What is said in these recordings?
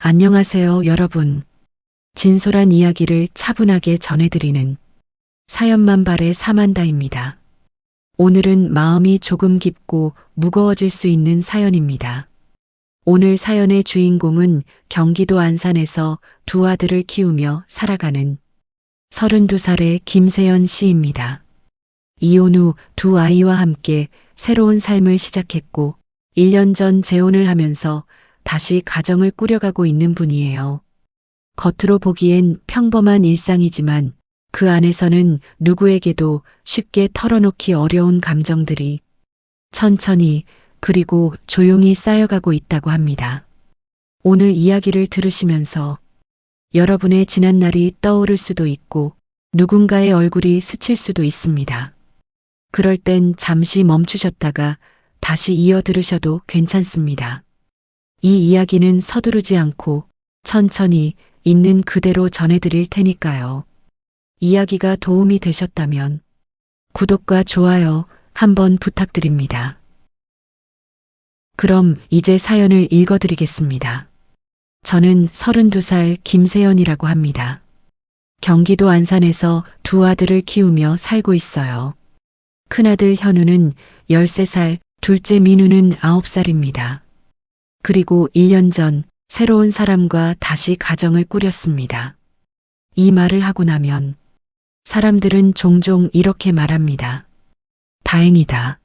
안녕하세요, 여러분. 진솔한 이야기를 차분하게 전해드리는 사연만발의 사만다입니다. 오늘은 마음이 조금 깊고 무거워질 수 있는 사연입니다. 오늘 사연의 주인공은 경기도 안산에서 두 아들을 키우며 살아가는 32살의 김세연 씨입니다. 이혼 후 두 아이와 함께 새로운 삶을 시작했고 1년 전 재혼을 하면서 다시 가정을 꾸려가고 있는 분이에요. 겉으로 보기엔 평범한 일상이지만 그 안에서는 누구에게도 쉽게 털어놓기 어려운 감정들이 천천히 그리고 조용히 쌓여가고 있다고 합니다. 오늘 이야기를 들으시면서 여러분의 지난 날이 떠오를 수도 있고 누군가의 얼굴이 스칠 수도 있습니다. 그럴 땐 잠시 멈추셨다가 다시 이어 들으셔도 괜찮습니다. 이 이야기는 서두르지 않고 천천히 있는 그대로 전해드릴 테니까요. 이야기가 도움이 되셨다면 구독과 좋아요 한번 부탁드립니다. 그럼 이제 사연을 읽어드리겠습니다. 저는 32살 김세연이라고 합니다. 경기도 안산에서 두 아들을 키우며 살고 있어요. 큰아들 현우는 13살, 둘째 민우는 9살입니다. 그리고 1년 전 새로운 사람과 다시 가정을 꾸렸습니다. 이 말을 하고 나면 사람들은 종종 이렇게 말합니다. 다행이다.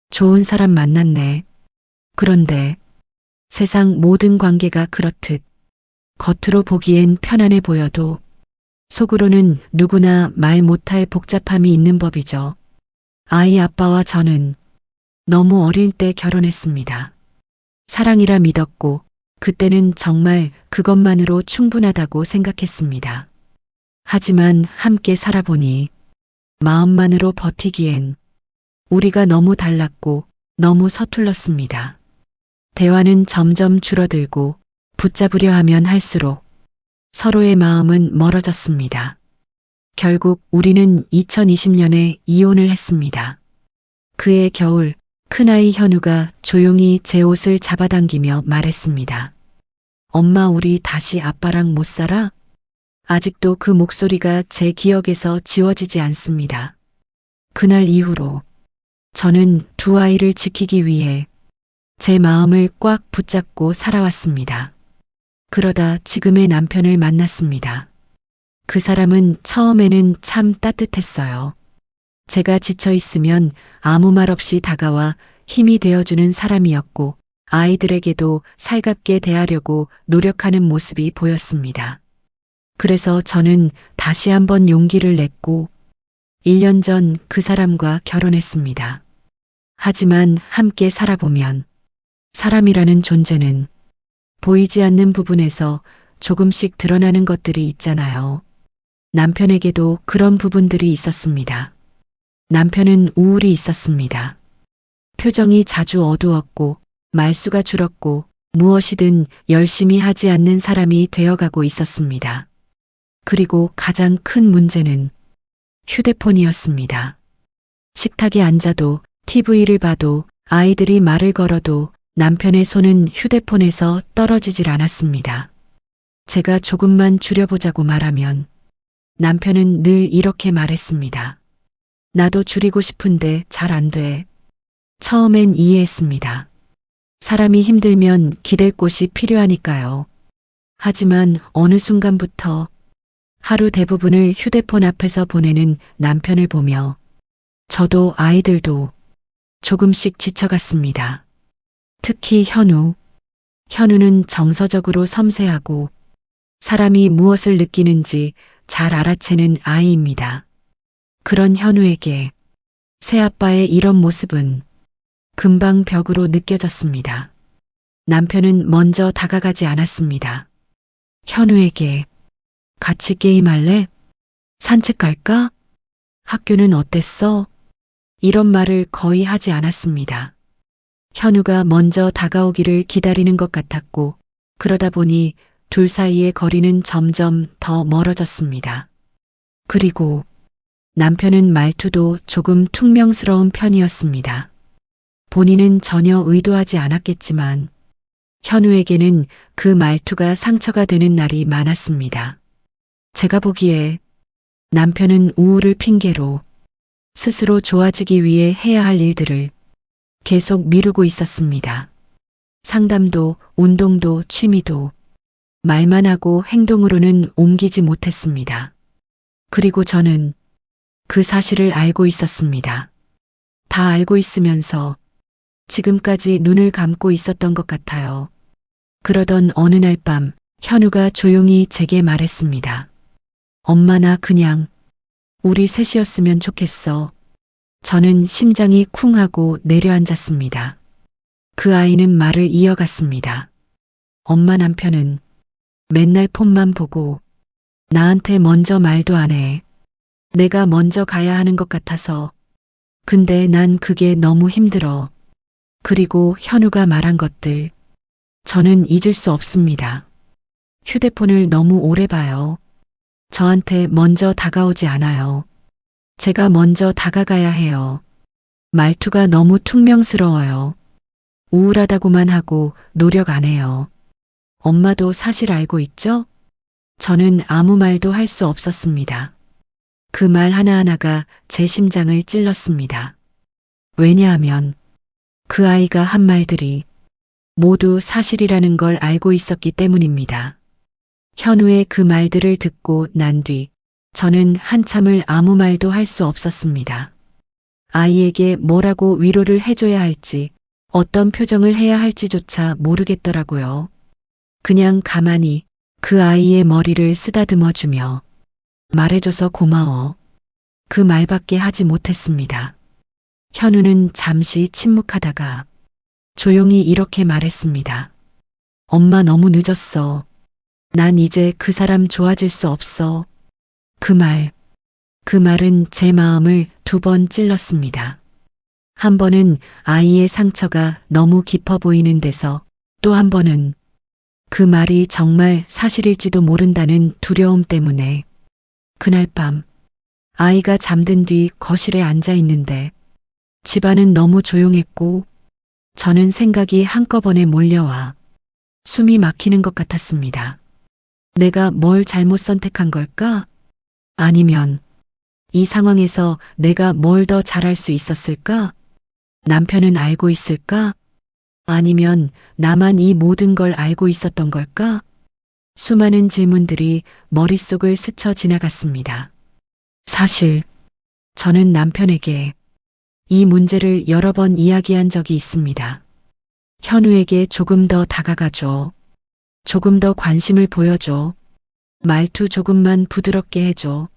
좋은 사람 만났네. 그런데 세상 모든 관계가 그렇듯 겉으로 보기엔 편안해 보여도 속으로는 누구나 말 못할 복잡함이 있는 법이죠. 아이 아빠와 저는 너무 어릴 때 결혼했습니다. 사랑이라 믿었고 그때는 정말 그것만으로 충분하다고 생각했습니다. 하지만 함께 살아보니 마음만으로 버티기엔 우리가 너무 달랐고 너무 서툴렀습니다. 대화는 점점 줄어들고 붙잡으려 하면 할수록 서로의 마음은 멀어졌습니다. 결국 우리는 2020년에 이혼을 했습니다. 그해 겨울 큰아이 현우가 조용히 제 옷을 잡아당기며 말했습니다. 엄마, 우리 다시 아빠랑 못 살아? 아직도 그 목소리가 제 기억에서 지워지지 않습니다. 그날 이후로 저는 두 아이를 지키기 위해 제 마음을 꽉 붙잡고 살아왔습니다. 그러다 지금의 남편을 만났습니다. 그 사람은 처음에는 참 따뜻했어요. 제가 지쳐 있으면 아무 말 없이 다가와 힘이 되어주는 사람이었고 아이들에게도 살갑게 대하려고 노력하는 모습이 보였습니다. 그래서 저는 다시 한번 용기를 냈고 1년 전 그 사람과 결혼했습니다. 하지만 함께 살아보면 사람이라는 존재는 보이지 않는 부분에서 조금씩 드러나는 것들이 있잖아요. 남편에게도 그런 부분들이 있었습니다. 남편은 우울이 있었습니다. 표정이 자주 어두웠고 말수가 줄었고 무엇이든 열심히 하지 않는 사람이 되어가고 있었습니다. 그리고 가장 큰 문제는 휴대폰이었습니다. 식탁에 앉아도 TV를 봐도 아이들이 말을 걸어도 남편의 손은 휴대폰에서 떨어지질 않았습니다. 제가 조금만 줄여보자고 말하면 남편은 늘 이렇게 말했습니다. 나도 줄이고 싶은데 잘 안 돼. 처음엔 이해했습니다. 사람이 힘들면 기댈 곳이 필요하니까요. 하지만 어느 순간부터 하루 대부분을 휴대폰 앞에서 보내는 남편을 보며 저도 아이들도 조금씩 지쳐갔습니다. 특히 현우. 현우는 정서적으로 섬세하고 사람이 무엇을 느끼는지 잘 알아채는 아이입니다. 그런 현우에게 새아빠의 이런 모습은 금방 벽으로 느껴졌습니다. 남편은 먼저 다가가지 않았습니다. 현우에게 같이 게임할래? 산책 갈까? 학교는 어땠어? 이런 말을 거의 하지 않았습니다. 현우가 먼저 다가오기를 기다리는 것 같았고 그러다 보니 둘 사이의 거리는 점점 더 멀어졌습니다. 그리고 남편은 말투도 조금 퉁명스러운 편이었습니다. 본인은 전혀 의도하지 않았겠지만 현우에게는 그 말투가 상처가 되는 날이 많았습니다. 제가 보기에 남편은 우울을 핑계로 스스로 좋아지기 위해 해야 할 일들을 계속 미루고 있었습니다. 상담도, 운동도, 취미도 말만 하고 행동으로는 옮기지 못했습니다. 그리고 저는 그 사실을 알고 있었습니다. 다 알고 있으면서 지금까지 눈을 감고 있었던 것 같아요. 그러던 어느 날 밤 현우가 조용히 제게 말했습니다. 엄마, 나 그냥 우리 셋이었으면 좋겠어. 저는 심장이 쿵 하고 내려앉았습니다. 그 아이는 말을 이어갔습니다. 엄마, 남편은 맨날 폰만 보고 나한테 먼저 말도 안 해. 내가 먼저 가야 하는 것 같아서. 근데 난 그게 너무 힘들어. 그리고 현우가 말한 것들 저는 잊을 수 없습니다. 휴대폰을 너무 오래 봐요. 저한테 먼저 다가오지 않아요. 제가 먼저 다가가야 해요. 말투가 너무 퉁명스러워요. 우울하다고만 하고 노력 안 해요. 엄마도 사실 알고 있죠? 저는 아무 말도 할 수 없었습니다. 그 말 하나하나가 제 심장을 찔렀습니다. 왜냐하면 그 아이가 한 말들이 모두 사실이라는 걸 알고 있었기 때문입니다. 현우의 그 말들을 듣고 난 뒤 저는 한참을 아무 말도 할 수 없었습니다. 아이에게 뭐라고 위로를 해줘야 할지, 어떤 표정을 해야 할지조차 모르겠더라고요. 그냥 가만히 그 아이의 머리를 쓰다듬어 주며 말해줘서 고마워. 그 말밖에 하지 못했습니다. 현우는 잠시 침묵하다가 조용히 이렇게 말했습니다. 엄마, 너무 늦었어. 난 이제 그 사람 좋아질 수 없어. 그 말은 제 마음을 2번 찔렀습니다. 한 번은 아이의 상처가 너무 깊어 보이는 데서, 또 한 번은 그 말이 정말 사실일지도 모른다는 두려움 때문에. 그날 밤 아이가 잠든 뒤 거실에 앉아 있는데 집안은 너무 조용했고 저는 생각이 한꺼번에 몰려와 숨이 막히는 것 같았습니다. 내가 뭘 잘못 선택한 걸까? 아니면 이 상황에서 내가 뭘 더 잘할 수 있었을까? 남편은 알고 있을까? 아니면 나만 이 모든 걸 알고 있었던 걸까? 수많은 질문들이 머릿속을 스쳐 지나갔습니다. 사실 저는 남편에게 이 문제를 여러 번 이야기한 적이 있습니다. 현우에게 조금 더 다가가줘. 조금 더 관심을 보여줘. 말투 조금만 부드럽게 해줘.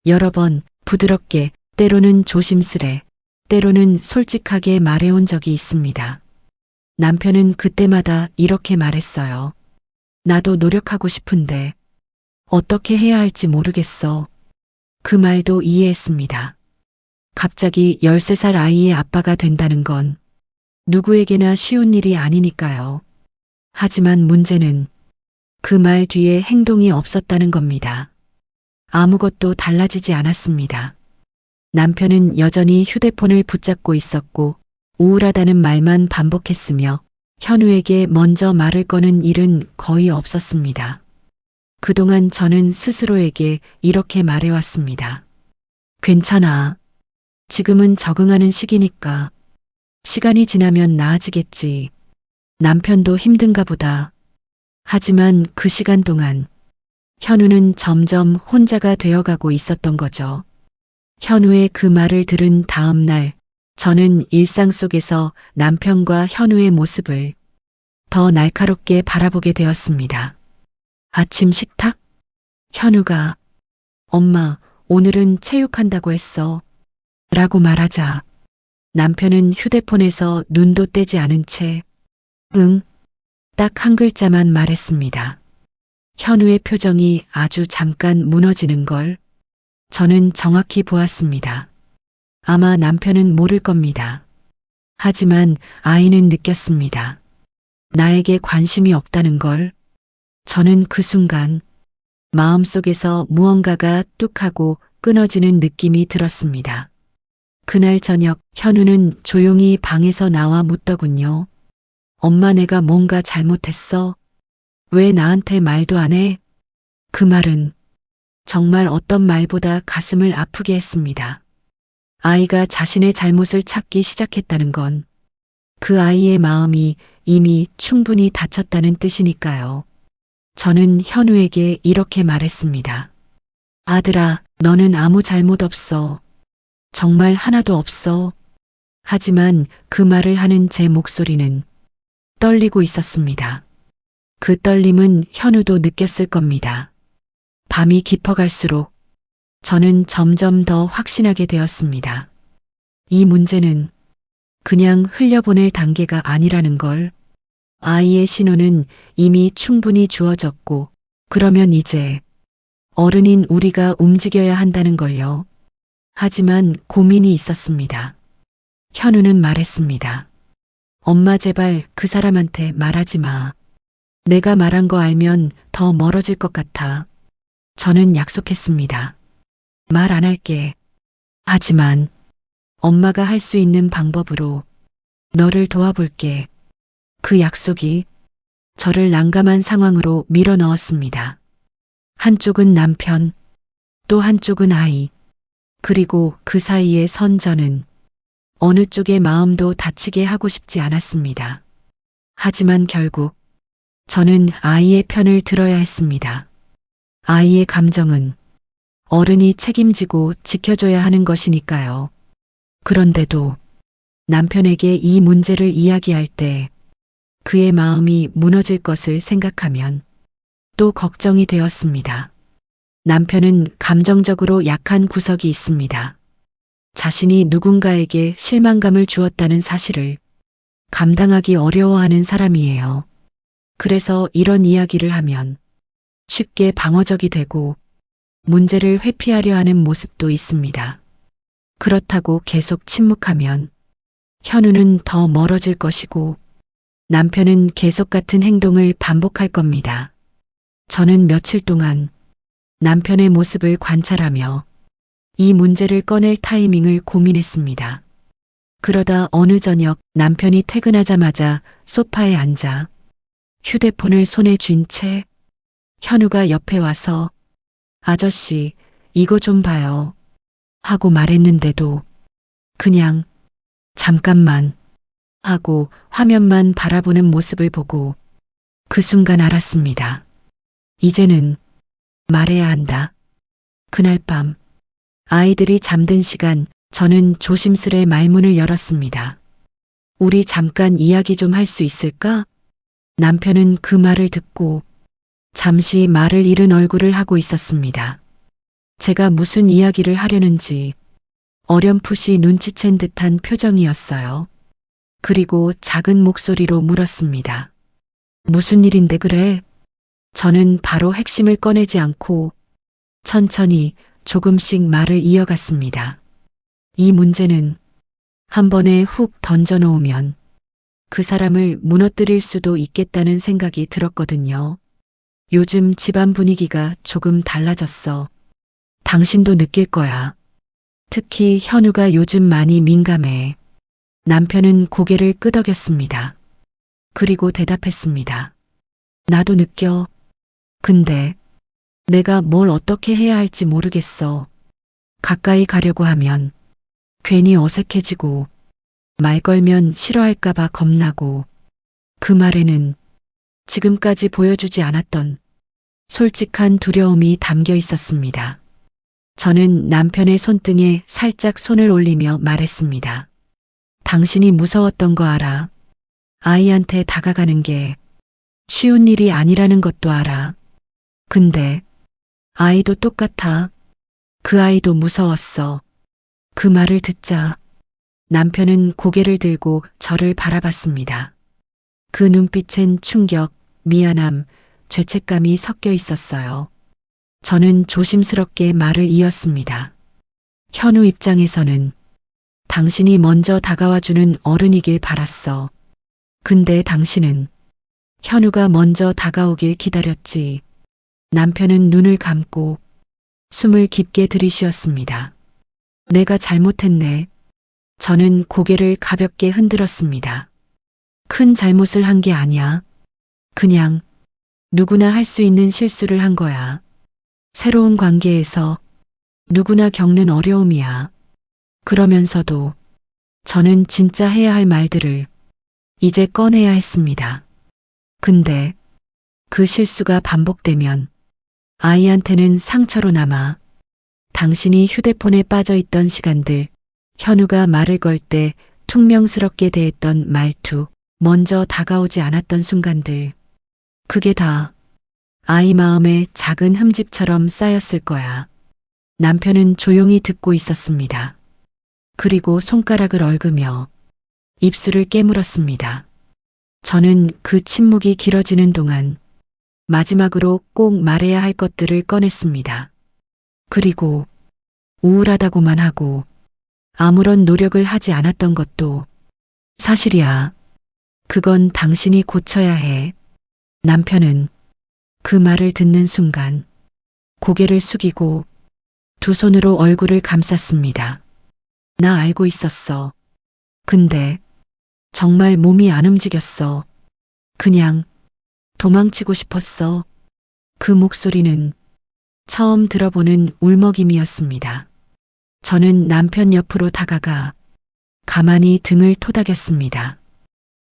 여러 번 부드럽게, 때로는 조심스레, 때로는 솔직하게 말해온 적이 있습니다. 남편은 그때마다 이렇게 말했어요. 나도 노력하고 싶은데 어떻게 해야 할지 모르겠어. 그 말도 이해했습니다. 갑자기 13살 아이의 아빠가 된다는 건 누구에게나 쉬운 일이 아니니까요. 하지만 문제는 그 말 뒤에 행동이 없었다는 겁니다. 아무것도 달라지지 않았습니다. 남편은 여전히 휴대폰을 붙잡고 있었고 우울하다는 말만 반복했으며 현우에게 먼저 말을 거는 일은 거의 없었습니다. 그동안 저는 스스로에게 이렇게 말해왔습니다. 괜찮아. 지금은 적응하는 시기니까. 시간이 지나면 나아지겠지. 남편도 힘든가 보다. 하지만 그 시간 동안 현우는 점점 혼자가 되어가고 있었던 거죠. 현우의 그 말을 들은 다음 날 저는 일상 속에서 남편과 현우의 모습을 더 날카롭게 바라보게 되었습니다. 아침 식탁? 현우가 엄마, 오늘은 체육한다고 했어. 라고 말하자 남편은 휴대폰에서 눈도 떼지 않은 채 응, 딱 한 글자만 말했습니다. 현우의 표정이 아주 잠깐 무너지는 걸 저는 정확히 보았습니다. 아마 남편은 모를 겁니다. 하지만 아이는 느꼈습니다. 나에게 관심이 없다는 걸. 저는 그 순간 마음속에서 무언가가 뚝 하고 끊어지는 느낌이 들었습니다. 그날 저녁 현우는 조용히 방에서 나와 묻더군요. 엄마 내가 뭔가 잘못했어? 왜 나한테 말도 안 해? 그 말은 정말 어떤 말보다 가슴을 아프게 했습니다. 아이가 자신의 잘못을 찾기 시작했다는 건 그 아이의 마음이 이미 충분히 다쳤다는 뜻이니까요. 저는 현우에게 이렇게 말했습니다. 아들아, 너는 아무 잘못 없어. 정말 하나도 없어. 하지만 그 말을 하는 제 목소리는 떨리고 있었습니다. 그 떨림은 현우도 느꼈을 겁니다. 밤이 깊어갈수록 저는 점점 더 확신하게 되었습니다. 이 문제는 그냥 흘려보낼 단계가 아니라는 걸, 아이의 신호는 이미 충분히 주어졌고, 그러면 이제 어른인 우리가 움직여야 한다는 걸요. 하지만 고민이 있었습니다. 현우는 말했습니다. 엄마 제발 그 사람한테 말하지 마. 내가 말한 거 알면 더 멀어질 것 같아. 저는 약속했습니다. 말 안 할게. 하지만 엄마가 할 수 있는 방법으로 너를 도와볼게. 그 약속이 저를 난감한 상황으로 밀어 넣었습니다. 한쪽은 남편, 또 한쪽은 아이, 그리고 그 사이에 선 저는 어느 쪽의 마음도 다치게 하고 싶지 않았습니다. 하지만 결국 저는 아이의 편을 들어야 했습니다. 아이의 감정은 어른이 책임지고 지켜줘야 하는 것이니까요. 그런데도 남편에게 이 문제를 이야기할 때 그의 마음이 무너질 것을 생각하면 또 걱정이 되었습니다. 남편은 감정적으로 약한 구석이 있습니다. 자신이 누군가에게 실망감을 주었다는 사실을 감당하기 어려워하는 사람이에요. 그래서 이런 이야기를 하면 쉽게 방어적이 되고 문제를 회피하려 하는 모습도 있습니다. 그렇다고 계속 침묵하면 현우는 더 멀어질 것이고 남편은 계속 같은 행동을 반복할 겁니다. 저는 며칠 동안 남편의 모습을 관찰하며 이 문제를 꺼낼 타이밍을 고민했습니다. 그러다 어느 저녁 남편이 퇴근하자마자 소파에 앉아 휴대폰을 손에 쥔 채 현우가 옆에 와서 아저씨, 이거 좀 봐요. 하고 말했는데도 그냥 잠깐만 하고 화면만 바라보는 모습을 보고 그 순간 알았습니다. 이제는 말해야 한다. 그날 밤 아이들이 잠든 시간 저는 조심스레 말문을 열었습니다. 우리 잠깐 이야기 좀 할 수 있을까? 남편은 그 말을 듣고 잠시 말을 잃은 얼굴을 하고 있었습니다. 제가 무슨 이야기를 하려는지 어렴풋이 눈치챈 듯한 표정이었어요. 그리고 작은 목소리로 물었습니다. 무슨 일인데 그래? 저는 바로 핵심을 꺼내지 않고 천천히 조금씩 말을 이어갔습니다. 이 문제는 한 번에 훅 던져놓으면 그 사람을 무너뜨릴 수도 있겠다는 생각이 들었거든요. 요즘 집안 분위기가 조금 달라졌어. 당신도 느낄 거야. 특히 현우가 요즘 많이 민감해. 남편은 고개를 끄덕였습니다. 그리고 대답했습니다. 나도 느껴. 근데 내가 뭘 어떻게 해야 할지 모르겠어. 가까이 가려고 하면 괜히 어색해지고 말 걸면 싫어할까봐 겁나고 그 말에는 지금까지 보여주지 않았던 솔직한 두려움이 담겨 있었습니다. 저는 남편의 손등에 살짝 손을 올리며 말했습니다. 당신이 무서웠던 거 알아. 아이한테 다가가는 게 쉬운 일이 아니라는 것도 알아. 근데 아이도 똑같아. 그 아이도 무서웠어. 그 말을 듣자 남편은 고개를 들고 저를 바라봤습니다. 그 눈빛엔 충격, 미안함, 죄책감이 섞여 있었어요. 저는 조심스럽게 말을 이었습니다. 현우 입장에서는 당신이 먼저 다가와주는 어른이길 바랐어. 근데 당신은 현우가 먼저 다가오길 기다렸지. 남편은 눈을 감고 숨을 깊게 들이쉬었습니다. 내가 잘못했네. 저는 고개를 가볍게 흔들었습니다. 큰 잘못을 한 게 아니야. 그냥 누구나 할 수 있는 실수를 한 거야. 새로운 관계에서 누구나 겪는 어려움이야. 그러면서도 저는 진짜 해야 할 말들을 이제 꺼내야 했습니다. 근데 그 실수가 반복되면 아이한테는 상처로 남아. 당신이 휴대폰에 빠져 있던 시간들, 현우가 말을 걸 때 퉁명스럽게 대했던 말투, 먼저 다가오지 않았던 순간들. 그게 다 아이 마음에 작은 흠집처럼 쌓였을 거야. 남편은 조용히 듣고 있었습니다. 그리고 손가락을 얽으며 입술을 깨물었습니다. 저는 그 침묵이 길어지는 동안 마지막으로 꼭 말해야 할 것들을 꺼냈습니다. 그리고 우울하다고만 하고 아무런 노력을 하지 않았던 것도 사실이야. 그건 당신이 고쳐야 해. 남편은 그 말을 듣는 순간 고개를 숙이고 두 손으로 얼굴을 감쌌습니다. 나 알고 있었어. 근데 정말 몸이 안 움직였어. 그냥 도망치고 싶었어. 그 목소리는 처음 들어보는 울먹임이었습니다. 저는 남편 옆으로 다가가 가만히 등을 토닥였습니다.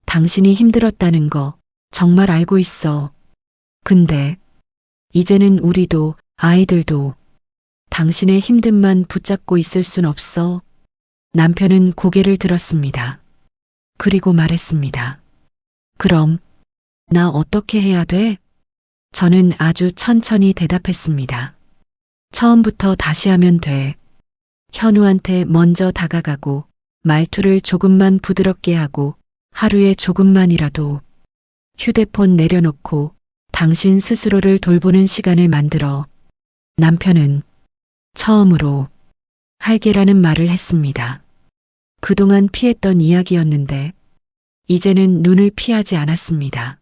당신이 힘들었다는 거 정말 알고 있어. 근데 이제는 우리도 아이들도 당신의 힘듦만 붙잡고 있을 순 없어. 남편은 고개를 들었습니다. 그리고 말했습니다. 그럼 나 어떻게 해야 돼? 저는 아주 천천히 대답했습니다. 처음부터 다시 하면 돼. 현우한테 먼저 다가가고 말투를 조금만 부드럽게 하고 하루에 조금만이라도 휴대폰 내려놓고 당신 스스로를 돌보는 시간을 만들어. 남편은 처음으로 할게라는 말을 했습니다. 그동안 피했던 이야기였는데 이제는 눈을 피하지 않았습니다.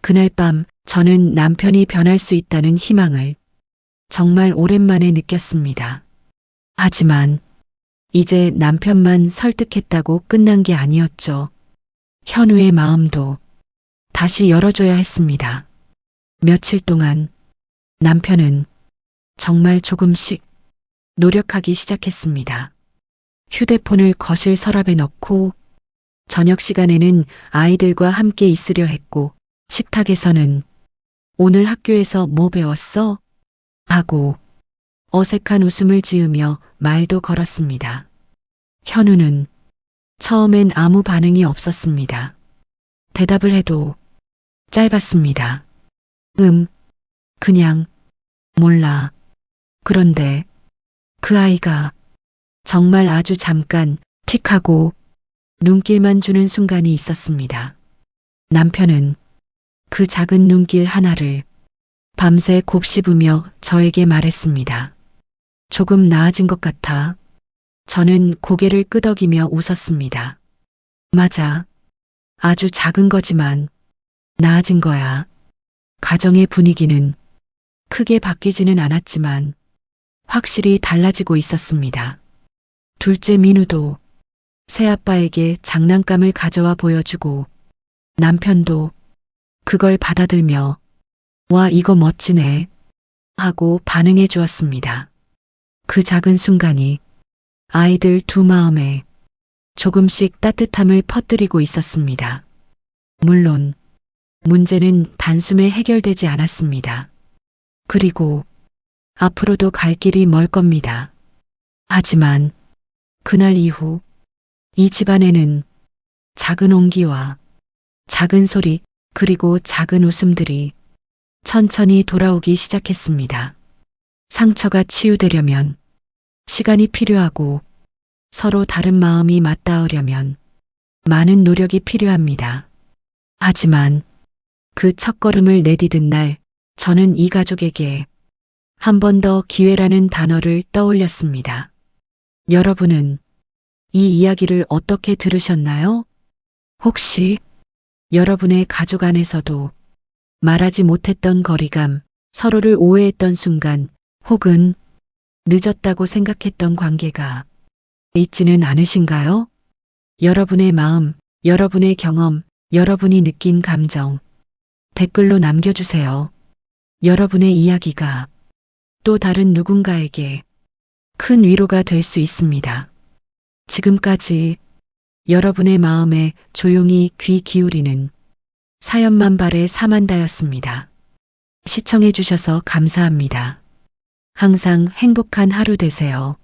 그날 밤 저는 남편이 변할 수 있다는 희망을 정말 오랜만에 느꼈습니다. 하지만 이제 남편만 설득했다고 끝난 게 아니었죠. 현우의 마음도 다시 열어줘야 했습니다. 며칠 동안 남편은 정말 조금씩 노력하기 시작했습니다. 휴대폰을 거실 서랍에 넣고 저녁 시간에는 아이들과 함께 있으려 했고 식탁에서는 오늘 학교에서 뭐 배웠어? 하고 어색한 웃음을 지으며 말도 걸었습니다. 현우는 처음엔 아무 반응이 없었습니다. 대답을 해도 짧았습니다. 그냥 몰라. 그런데 그 아이가 정말 아주 잠깐 틱하고 눈길만 주는 순간이 있었습니다. 남편은 그 작은 눈길 하나를 밤새 곱씹으며 저에게 말했습니다. 조금 나아진 것 같아. 저는 고개를 끄덕이며 웃었습니다. 맞아. 아주 작은 거지만 나아진 거야. 가정의 분위기는 크게 바뀌지는 않았지만 확실히 달라지고 있었습니다. 둘째 민우도 새아빠에게 장난감을 가져와 보여주고 남편도 그걸 받아들며 와 이거 멋지네 하고 반응해 주었습니다. 그 작은 순간이 아이들 두 마음에 조금씩 따뜻함을 퍼뜨리고 있었습니다. 물론 문제는 단숨에 해결되지 않았습니다. 그리고 앞으로도 갈 길이 멀 겁니다. 하지만 그날 이후 이 집안에는 작은 온기와 작은 소리 그리고 작은 웃음들이 천천히 돌아오기 시작했습니다. 상처가 치유되려면 시간이 필요하고 서로 다른 마음이 맞닿으려면 많은 노력이 필요합니다. 하지만 그 첫걸음을 내디딘 날 저는 이 가족에게 한 번 더 기회라는 단어를 떠올렸습니다. 여러분은 이 이야기를 어떻게 들으셨나요? 혹시 여러분의 가족 안에서도 말하지 못했던 거리감, 서로를 오해했던 순간, 혹은 늦었다고 생각했던 관계가 있지는 않으신가요? 여러분의 마음, 여러분의 경험, 여러분이 느낀 감정 댓글로 남겨주세요. 여러분의 이야기가 또 다른 누군가에게 큰 위로가 될 수 있습니다. 지금까지 여러분의 마음에 조용히 귀 기울이는 사연만발의 사만다였습니다. 시청해 주셔서 감사합니다. 항상 행복한 하루 되세요.